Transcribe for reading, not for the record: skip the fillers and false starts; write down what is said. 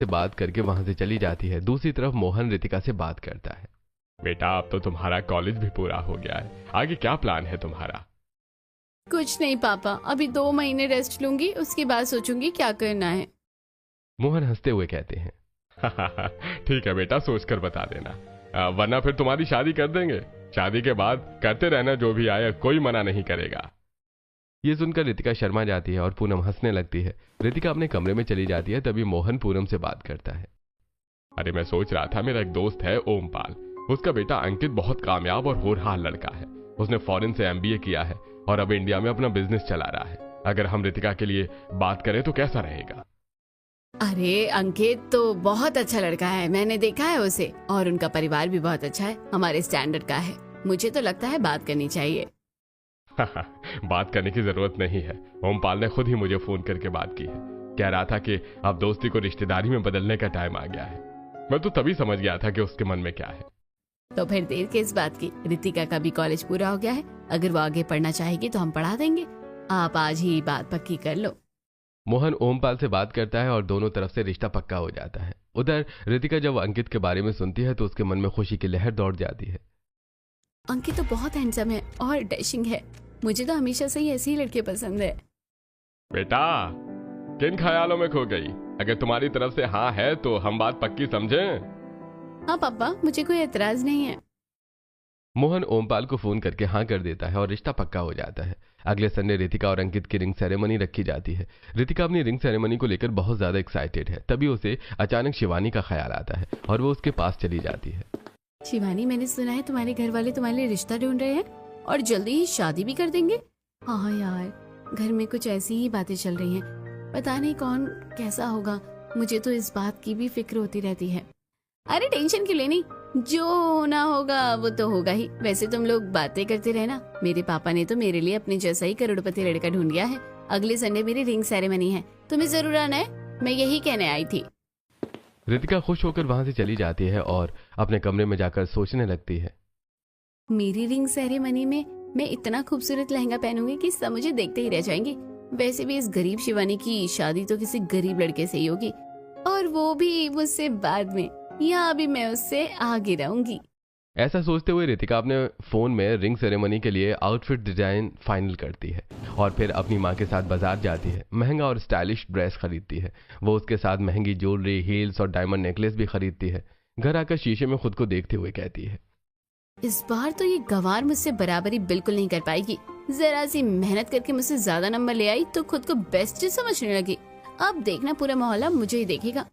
से बात करके वहां से चली जाती है। दूसरी तरफ मोहन रितिका से बात करता है। बेटा अब तो तुम्हारा कॉलेज भी पूरा हो गया है, आगे क्या प्लान है तुम्हारा? कुछ नहीं पापा, अभी 2 महीने रेस्ट लूंगी, उसके बाद सोचूंगी क्या करना है। मोहन हंसते हुए कहते हैं। ठीक है बेटा, सोच कर बता देना, वरना फिर तुम्हारी शादी कर देंगे। शादी के बाद करते रहना जो भी आए, कोई मना नहीं करेगा। ये सुनकर रितिका शर्मा जाती है और पूनम हंसने लगती है। रितिका अपने कमरे में चली जाती है। तभी मोहन पूनम से बात करता है। अरे मैं सोच रहा था, मेरा एक दोस्त है ओमपाल, उसका बेटा अंकित बहुत कामयाब और होनहार लड़का है। उसने फॉरेन से एमबीए किया है और अब इंडिया में अपना बिजनेस चला रहा है। अगर हम रितिका के लिए बात करें तो कैसा रहेगा? अरे अंकित तो बहुत अच्छा लड़का है, मैंने देखा है उसे, और उनका परिवार भी बहुत अच्छा है, हमारे स्टैंडर्ड का है। मुझे तो लगता है बात करनी चाहिए। बात करने की जरूरत नहीं है, ओमपाल ने खुद ही मुझे फोन करके बात की है। कह रहा था कि अब दोस्ती को रिश्तेदारी में बदलने का टाइम आ गया है। मैं तो तभी समझ गया था कि उसके मन में क्या है। तो फिर देर किस बात की, रितिका का भी कॉलेज पूरा हो गया है, अगर वो आगे पढ़ना चाहेगी तो हम पढ़ा देंगे। आप आज ही बात पक्की कर लो। मोहन ओमपाल से बात करता है और दोनों तरफ से रिश्ता पक्का हो जाता है। उधर रितिका जब अंकित के बारे में सुनती है तो उसके मन में खुशी की लहर दौड़ जाती है। अंकित तो बहुत हैंडसम है और डैशिंग है, मुझे तो हमेशा से ही ऐसी लड़के पसंद है। बेटा किन ख्यालों में खो गई? अगर तुम्हारी तरफ से हाँ है तो हम बात पक्की समझें। हाँ पापा, मुझे कोई एतराज नहीं है। मोहन ओमपाल को फोन करके हाँ कर देता है और रिश्ता पक्का हो जाता है। अगले संडे रितिका और अंकित की रिंग सेरेमनी रखी जाती है। रितिका अपनी रिंग सेरेमनी को लेकर बहुत ज्यादा एक्साइटेड है। तभी उसे अचानक शिवानी का ख्याल आता है और वो उसके पास चली जाती है। शिवानी, मैंने सुना है तुम्हारे घर वाले तुम्हारे लिए रिश्ता ढूंढ रहे हैं और जल्दी ही शादी भी कर देंगे। हाँ यार, घर में कुछ ऐसी ही बातें चल रही हैं, पता नहीं कौन कैसा होगा। मुझे तो इस बात की भी फिक्र होती रहती है। अरे टेंशन क्यों लेनी, जो होना होगा वो तो होगा ही। वैसे तुम लोग बातें करते रहना, मेरे पापा ने तो मेरे लिए अपने जैसा ही करोड़पति लड़का ढूंढ लिया है। अगले संडे मेरी रिंग सेरेमनी है, तुम्हें जरूर आना है, मैं यही कहने आई थी। रितिका खुश होकर वहां से चली जाती है और अपने कमरे में जाकर सोचने लगती है। मेरी रिंग सेरेमनी में मैं इतना खूबसूरत लहंगा पहनूंगी कि सब मुझे देखते ही रह जाएंगे। वैसे भी इस गरीब शिवानी की शादी तो किसी गरीब लड़के से ही होगी, और वो भी मुझसे बाद में, या अभी मैं उससे आगे रहूंगी। ऐसा सोचते हुए रितिका अपने फोन में रिंग सेरेमनी के लिए आउटफिट डिजाइन फाइनल करती है और फिर अपनी माँ के साथ बाजार जाती है। महंगा और स्टाइलिश ड्रेस खरीदती है। वो उसके साथ महंगी ज्वेलरी, हील्स और डायमंड नेकलेस भी खरीदती है। घर आकर शीशे में खुद को देखते हुए कहती है, इस बार तो ये गंवार मुझसे बराबरी बिल्कुल नहीं कर पाएगी। जरा सी मेहनत करके मुझसे ज्यादा नंबर ले आई तो खुद को बेस्ट समझने लगी। अब देखना पूरा मोहल्ला मुझे ही देखेगा।